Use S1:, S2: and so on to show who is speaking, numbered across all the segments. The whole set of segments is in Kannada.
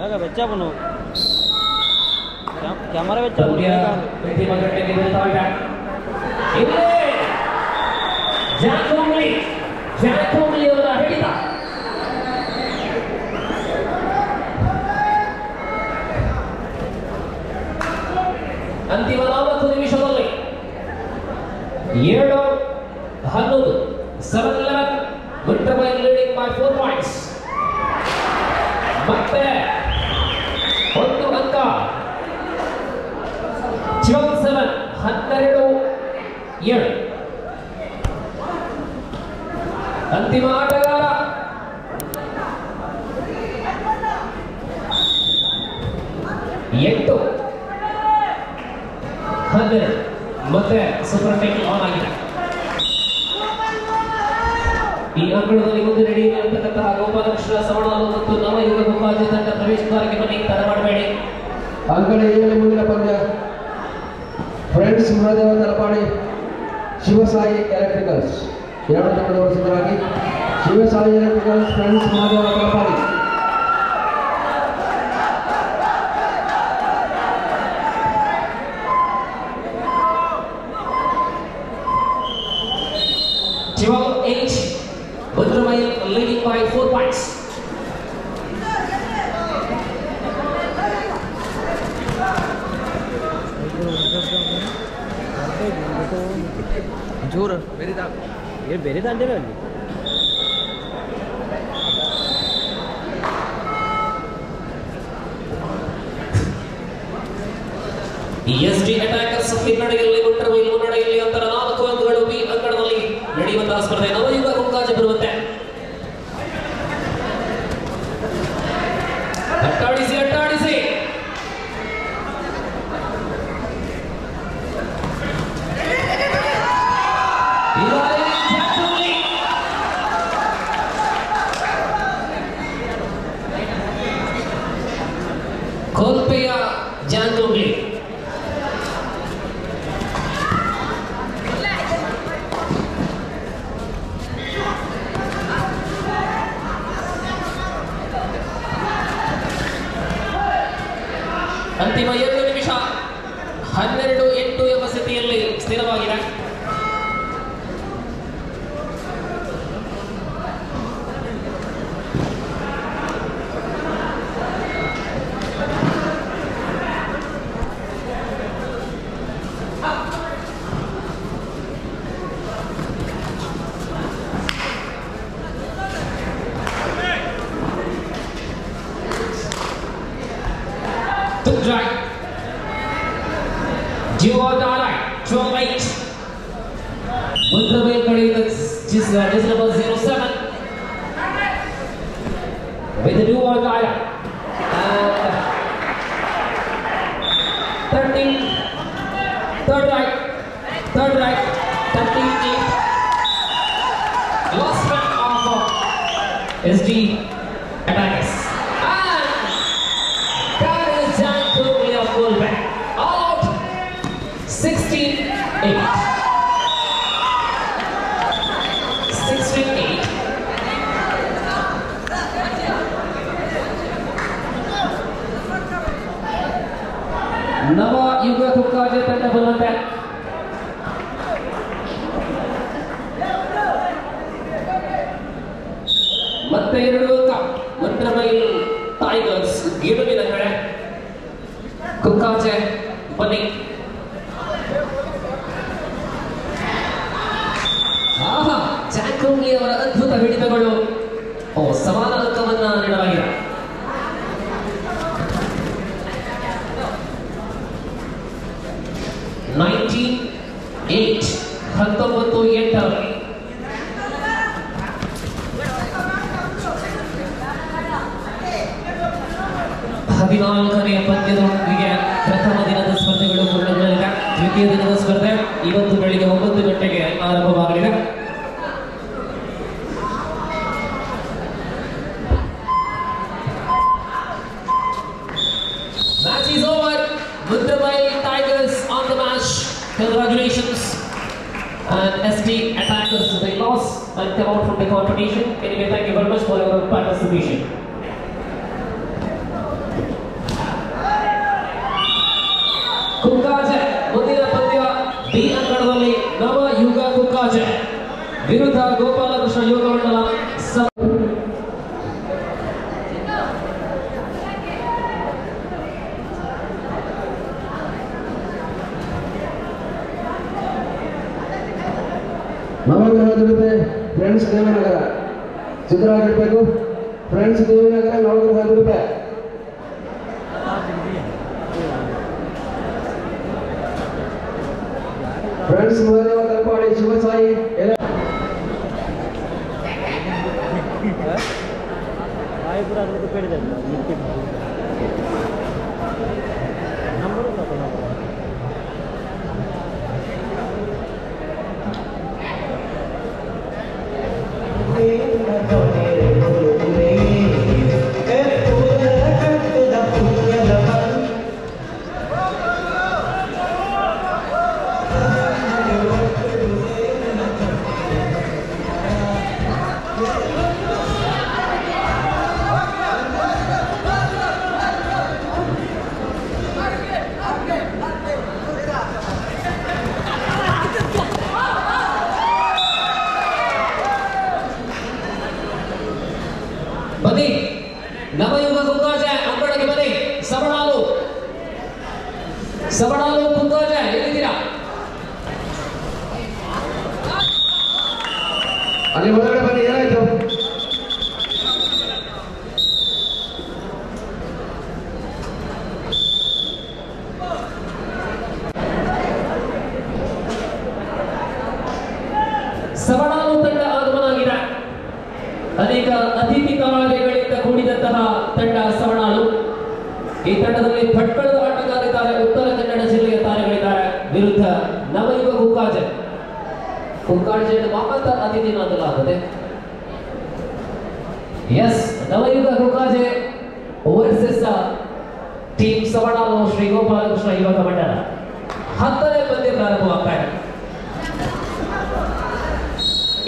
S1: ಯಾಗ ಬೆಚ್ಚ ಬನು ಕ್ಯಾಮರಾ ಬೆಚ್ಚ ಬನು
S2: ಪ್ರತಿ ಮಗಟ್ಟಿಗೆ ಬರುತ್ತಾ ಇಲ್ಲಿ ಜಾಕೋಮ್ಲಿ ಅವರ ಹಿಡಿತ ಅಂತಿಮ 40 ನಿಮಿಷದಲ್ಲಿ 7-11 7-11 Winterville leading by 4 points. ಮತ್ತೆ ಒಂದು ಅಂಕ 12-7 12-7 ಅಂತಿಮ ಆಟಗಾರ ಎಂಟು 12 ಮತ್ತೆ ಸೂಪರ್ ಟೆಕ್ ಆನ್ ಆಗಿದೆ. ಈ ಅಂಕಣದಲ್ಲಿ ಮುಂದೆ ನಡೆಯಲಿರುವಂತಹ ಗೋಪಾಲಕೃಷ್ಣ ಸವಣಾಲು ಮತ್ತು ನವಯುಗ ಮುಖಾಜಿ ತಂಡ ಪ್ರವೇಶದ್ವಾರಕ್ಕೆ ಬನ್ನಿ, ತಡ ಮಾಡಬೇಡಿ.
S3: ಅಂಕಣ 7 ಮುಂದಿನ ಪಂದ್ಯ ಫ್ರೆಂಡ್ಸ್ ಮಹಾದೇವ ತಲಪಾಡಿ ಶಿವಸಾಯಿ ಎಲೆಕ್ಟ್ರಿಕಲ್ಸ್. ಎರಡು ತಂಡದವರು ಸಿದ್ಧರಾಗಿ Shivasai Electricals Friends Mahadeva Talapadi.
S2: Winterville leading by 4 points.
S1: ಜೋರ ಬೇರೆ ದಾಂಡೇನ ಅಲ್ಲಿ
S2: ESD ಅಟ್ಯಾಕರ್ಸ್ ಹಿನ್ನಡೆಯಲ್ಲಿ Winterville ಮುನ್ನಡೆಯಲ್ಲಿ ಅಂತರ 4 ಅಂಕಗಳು. ಬಿ ಅಂಕಣದಲ್ಲಿ ನಡೆಯುವಂತಹ ಸ್ಪರ್ಧೆ ನವಯುಗ ಕುಂಕಾಜಿ ಬರುವಂತೆ. ಅಟ್ಟಾಡಿಸಿ ಕೋಲ್ಪೆಯ ಜಾಂಗೋಗ್ಲಿ ಅಂತಿಮ 2 ನಿಮಿಷ 12-8 ಎಂಬ ಸ್ಥಿತಿಯಲ್ಲಿ ಸ್ಥಿರವಾಗಿದೆ. Right. Duo Dalai 12-8. Winterville is number 07 with the duo Dalai. 13. Third right. 38. Last round of SD attackers. Out 16-8. 16-8. ನವಯುಗ ಕುಂಕಾಜಿ ತಂಡ ಬರುವಂತೆ. ಮತ್ತೆ 2 ಅಂಕ Winterville ಟೈಗರ್ಸ್ ಗೆಲುವಿನ ಕಡೆ. ಕುಂಕಾಜೆ ಬನ್ನಿ. ಆಹಾ, ಜಾಕೋಮ್ಲಿ ಅವರ ಅದ್ಭುತ ಹಿಡಿತಗಳು. ಸಮಾನ ಅಂಕವನ್ನ ನೀಡಲಾಗಿದೆ. $19-8 19-8. ಹದಿನಾಲ್ಕನೆಯ ಪಂದ್ಯದೊಂದಿಗೆ ಪ್ರಥಮ ದಿನದ ಸ್ಪರ್ಧೆಗಳು ಪೂರ್ಣಗೊಳ್ಳಲಿವೆ. ದ್ವಿತೀಯ ದಿನದ ಸ್ಪರ್ಧೆ ಇವತ್ತು ಬೆಳಿಗ್ಗೆ 9 ಗಂಟೆಗೆ ಆರಂಭವಾಗಲಿದೆ. Match is over. Winterville Tigers on the match. Congratulations. And SD attackers, they lost and come out from the competition. Anyway, thank you very much for your participation. ವಿರುದ್ಧ ಗೋಪಾಲಕೃಷ್ಣ ಯುವಕ ಮಂಡಲ
S3: ನವಗ್ರಹ ಫ್ರೆಂಡ್ಸ್ ದೇವನಗರ ಸಿದ್ಧರಾಗಿರ್ಬೇಕು. ಫ್ರೆಂಡ್ಸ್ ದೇವನಗರ ನವಗ್ರಹ ದುಡಿಪೆ. ಫ್ರೆಂಡ್ಸ್ ಮಹಾದೇವ ತಲಪಾಡಿ ಶಿವಸಾಯಿ
S1: ರಾಯಪುರ ಅದಕ್ಕೆ ಬೇಡಿದೆ ನಂಬರ್
S2: ಬನ್ನಿ. ನವಯುಗ ಕುಂಗಾಜ ಅಂಗಡಿಗೆ ಬನ್ನಿ. ಸವಣಾಲು ಕುಂಗಾಜ ಎಲ್ಲಿದ್ದೀರಾ?
S3: ಅಲ್ಲಿ ಒಳಗಡೆ ಬನ್ನಿ. ಏನಾಯ್ತು?
S2: ಸವಣಾಲು ತಂಡ ಆಗಮನ ಆಗಿದೆ. ಅನೇಕ ಅತಿಥಿ ಕಲಾವಿದಗಳಿಂದ ಕೂಡಿದಂತಹ ತಂಡ ಸವಣಾಲು. ಈ ತಂಡದಲ್ಲಿ ಭಟ್ಕಳದ ಆಟಗಾರಿದ್ದಾರೆ, ಉತ್ತರ ಕನ್ನಡ ಜಿಲ್ಲೆಯ ತಾರೆಗಳಿದ್ದಾರೆ. ವಿರುದ್ಧ ನವಯುಗ ಕುಂಕಾಜೆ ಮಾಮತ ಅತಿಥಿ ನಾದಲಾಗಿದೆ. ಎಸ್, ನವಯುಗ ಕುಂಕಾಜೆ ವರ್ಸಸ್ ಟೀಮ್ ಸವಣಾಲು ಶ್ರೀ ಗೋಪಾಲಕೃಷ್ಣ ಯುವಕ ಮಂಡಲ. 10ನೇ ಪಂದ್ಯ ಪ್ರಾರಂಭವಾಗ್ತಾ ಇದೆ.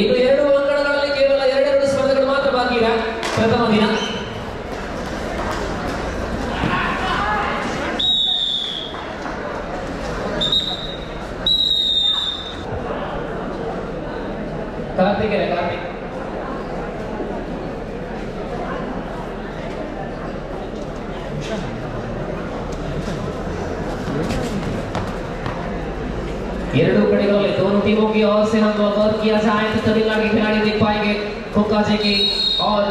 S2: ಇನ್ನು 2 ಅಂಕಣಗಳಲ್ಲಿ ಕೇವಲ 2 ಸ್ಪರ್ಧೆಗಳು ಮಾತ್ರ ಬಾಕಿ ಇದೆ. ಪ್ರಥಮ ದಿನ ಕಾರ್ತಿಕ್ 2 कड़े दोनों टीमों की ओर से हम गौर किया जाए तो तमिलनाडु के खिलाड़ी देख पाएंगे कुंकाजे की और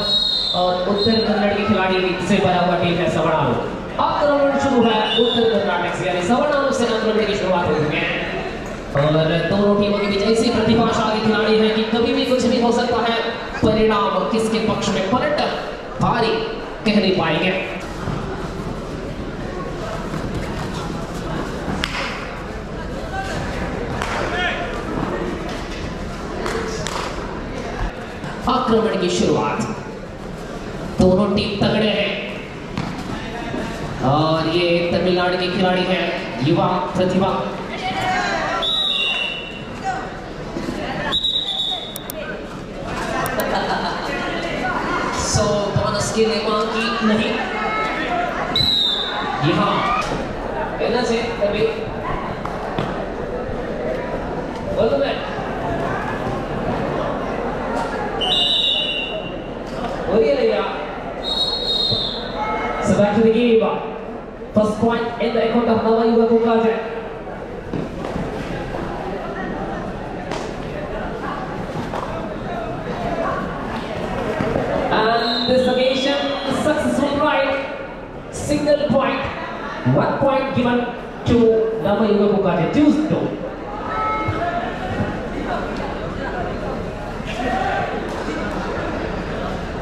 S2: उत्तर कन्नड़ के खिलाड़ी से बना हुआ टीम है सवणालु। आक्रमण शुरू है उत्तर कर्नाटक से, यानी सवणालु से आक्रमण की शुरुआत हो चुकी है और दोनों टीमों के बीच ऐसी प्रतिभाशाली खिलाड़ी है कि कभी भी कुछ भी हो सकता है। परिणाम किसके पक्ष में पलट भारी कह नहीं पाएंगे। आक्रमण की शुरुआत, दोनों टीम तगड़े हैं और ये तमिलनाडु के खिलाड़ी हैं युवा प्रतिभा। सो बोनस के लिए मांग की नहीं, यहाँ कहना से कभी बोलो मैं So back to the game. First point in the account of Navayuga Kukaja. And this occasion successful right. Single point. 1 point given to Navayuga Kukaja. 2-2.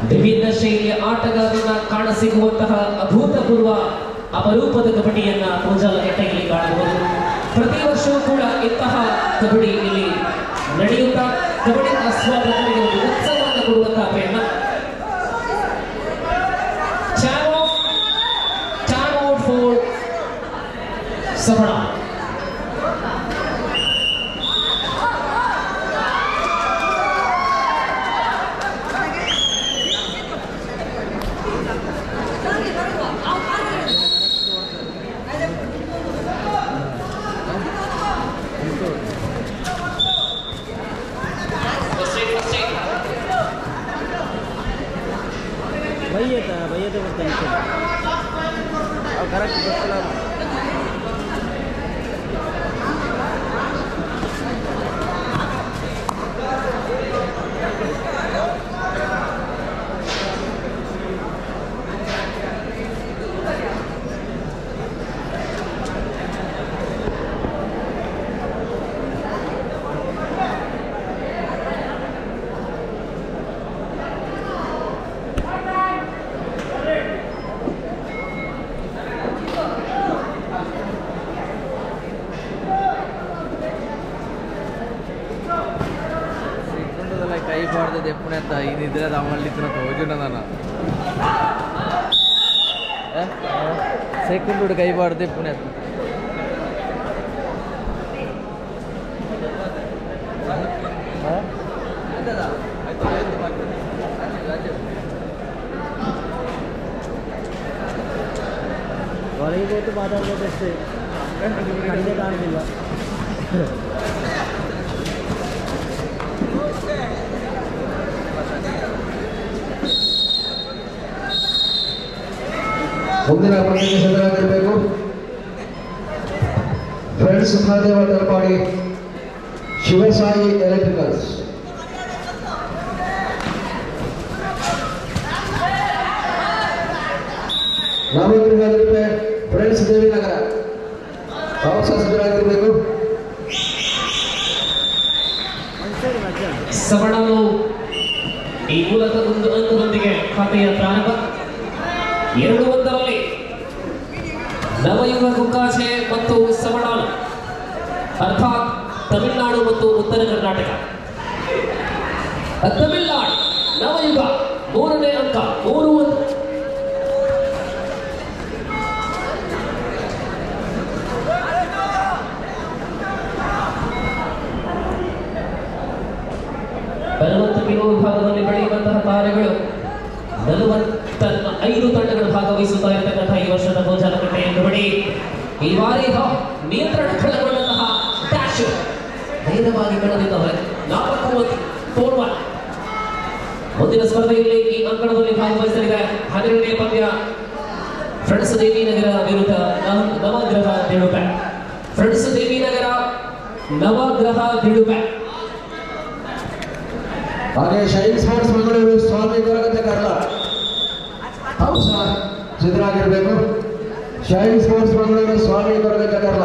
S2: ವಿವಿಧ ಶೈಲಿಯ ಆಟಗಾರರನ್ನ ಕಾಣಸಿಗುವಂತಹ ಅಭೂತಪೂರ್ವ ಅಪರೂಪದ ಕಬಡ್ಡಿಯನ್ನ ಪೂಂಜಾಲ ಕೆಟ್ಟಗಿಲಿ ಕಾಣಬಹುದು. ಪ್ರತಿ ವರ್ಷವೂ ಕೂಡ ಇಂತಹ ಕಬಡ್ಡಿ ಇಲ್ಲಿ ನಡೆಯುತ್ತಾ ಕಬಡ್ಡಿ ಆಸ್ವಾದಕರಿಗೆ ಒಂದು ಉತ್ಸವವನ್ನು ಕೊಡುವಂತಹ ಪ್ರಯತ್ನ. Time out for Savana.
S1: Correct ಗೊತ್ತಿಲ್ಲ. ಕೈ ಬಾರ್ದದೆ ಪುಣ್ಯತ್ತ ಇದ್ರೆ ಅಮಲ್ಲಿತ್ರ ಹೋಜುನದನ ಸೆಕೆಂಡ್ ಕೈ ಬಾರ್ದೆ ಪುಣ್ಯತ್ತ ಹೊರಗೆ ಹೋಗಿ ಮಾತಾಡ್ಬೋದಷ್ಟೇ ಕಣ್ಣೆ ಕಾಣಲಿಲ್ಲ.
S3: ಮುಂದಿನ ಪಂದ್ಯಕ್ಕೆ ಸಿದ್ಧರಾಗಿರಬೇಕು. Friends Mahadeva Talapadi Shivasai Electricals. ನಾಮಕರಣಕ್ಕೆ ಫ್ರೆಂಡ್ಸ್ ದೇವಿನಗರ ಅವಕಾಶ ಸಿದ್ಧರಾಗಿರಬೇಕು.
S2: ಸವಣಲು ಈ ಮೂಲಕ ಒಂದು ಅಂಕದೊಂದಿಗೆ ಖಾತೆಯ ಪ್ರಾರಂಭ. 2-1 ನವಯುಗ ಕುಕ್ಕಾಜೆ ಮತ್ತು ಸವಣಾಲು ಅರ್ಥಾತ್ ತಮಿಳುನಾಡು ಮತ್ತು ಉತ್ತರ ಕರ್ನಾಟಕ. ತಮಿಳುನಾಡು ನವಯುಗ 3ನೇ ಅಂಕ 3-1. ಕಿಲೋ ವಿಭಾಗದಲ್ಲಿ ಬೆಳೆಯುವಂತಹ ತಾರೆಗಳು 45 ತಂಡಗಳು ಭಾಗವಹಿಸುತ್ತಾ ಇರತಕ್ಕಂತಹ ಈ ವರ್ಷದ ಗೋಜಾಲಕಟ್ಟೆ ಕಬಡ್ಡಿ ಈ ಬಾರಿ ನಿಯಂತ್ರಣ ಕಳೆದುಕೊಂಡಂತಹ ಡ್ಯಾಶ್ ನೇರವಾಗಿ ಕಳೆದಿದ್ದವೆ 4-1. ಮುಂದಿನ ಸ್ಪರ್ಧೆಯಲ್ಲಿ ಈ ಅಂಕಣದಲ್ಲಿ ಭಾಗವಹಿಸಲಿದೆ 12ನೇ ಪಂದ್ಯ ಫ್ರೆಂಡ್ಸ್ ದೇವಿನಗರ ವಿರುದ್ಧ ನವಗ್ರಹ ದಿಡುಬೆ. ಫ್ರೆಂಡ್ಸ್ ದೇವಿನಗರ ನವಗ್ರಹ ದಿಡುಬೆ.
S3: ಹಾಗೆ ಶೈನ್ ಸ್ಪೋರ್ಟ್ಸ್ ಮಂಗಳೂರು ಸ್ವಾಮಿ ಕೊರಗಜ್ಜ ಕರ್ಲ ಅಂಶ ಸಿದ್ಧರಾಗಿರಬೇಕು. ಶೈನ್ ಸ್ಪೋರ್ಟ್ಸ್ ಮಂಗಳೂರು ಸ್ವಾಮಿ ಕೊರಗಜ್ಜ ಕರ್ಲ.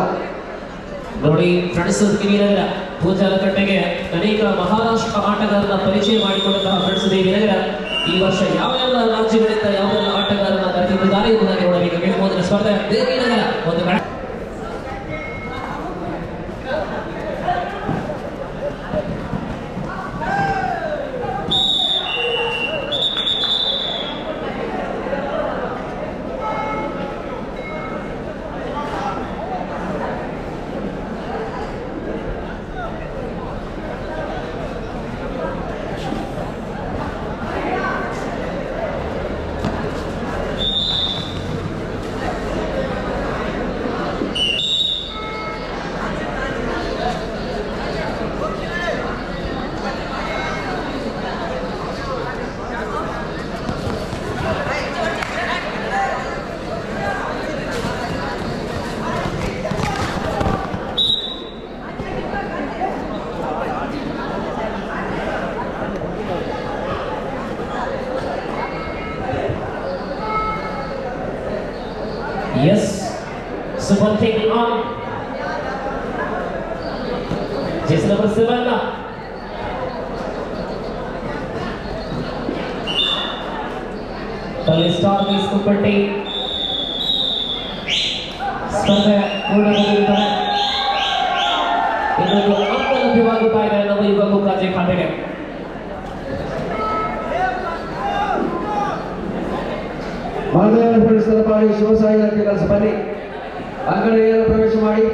S2: ನೋಡಿ ಫ್ರೆಂಡ್ಸ್ ದೇವಿನಗರ ಗೋಜಾಲಕಟ್ಟೆಗೆ ಅನೇಕ ಮಹಾರಾಷ್ಟ್ರ ಆಟಗಾರರ ಪರಿಚಯ ಮಾಡಿಕೊಂಡಂತಹ ಫ್ರೆಂಡ್ಸ್ ದೇವಿನಗರ ಈ ವರ್ಷ ಯಾವೆಲ್ಲ ರಾಜ್ಯಗಳಿಂದ ಯಾವೆಲ್ಲ ಆಟಗಾರರನ್ನ ಕರೆದಿದ್ದಾರೆ ಎಂಬುದಾಗಿ ನೋಡಬೇಕು. ಮೊದಲ ಸ್ಪರ್ಧೆ ದೇವಿನಗರ ಒಂದು Yes, super taking on. Just number 7 now. Tali start is super team. ಸ್ಪರ್ಧೆ ಪೂರ್ಣಗೊಂಡಿರುತ್ತದೆ. ಇನ್ನೊಂದು ಅಂಕ ಲಭ್ಯವಾಗುತ್ತಾ ಇದೆ ನವಯುಗ ಕುಕ್ಕಾಜೆ ಖಾತೆಗೆ.
S3: ಮಾನವ ಫ್ರೆಂಡ್ಸ್ ತಲಪಾಡಿ ಶಿವಸಾಯಿ ಎಲೆಕ್ಟ್ರಿಕಲ್ಸ್ ಬನ್ನಿ ಅಂಗಡಿಯನ್ನು ಪ್ರವೇಶ ಮಾಡಿ.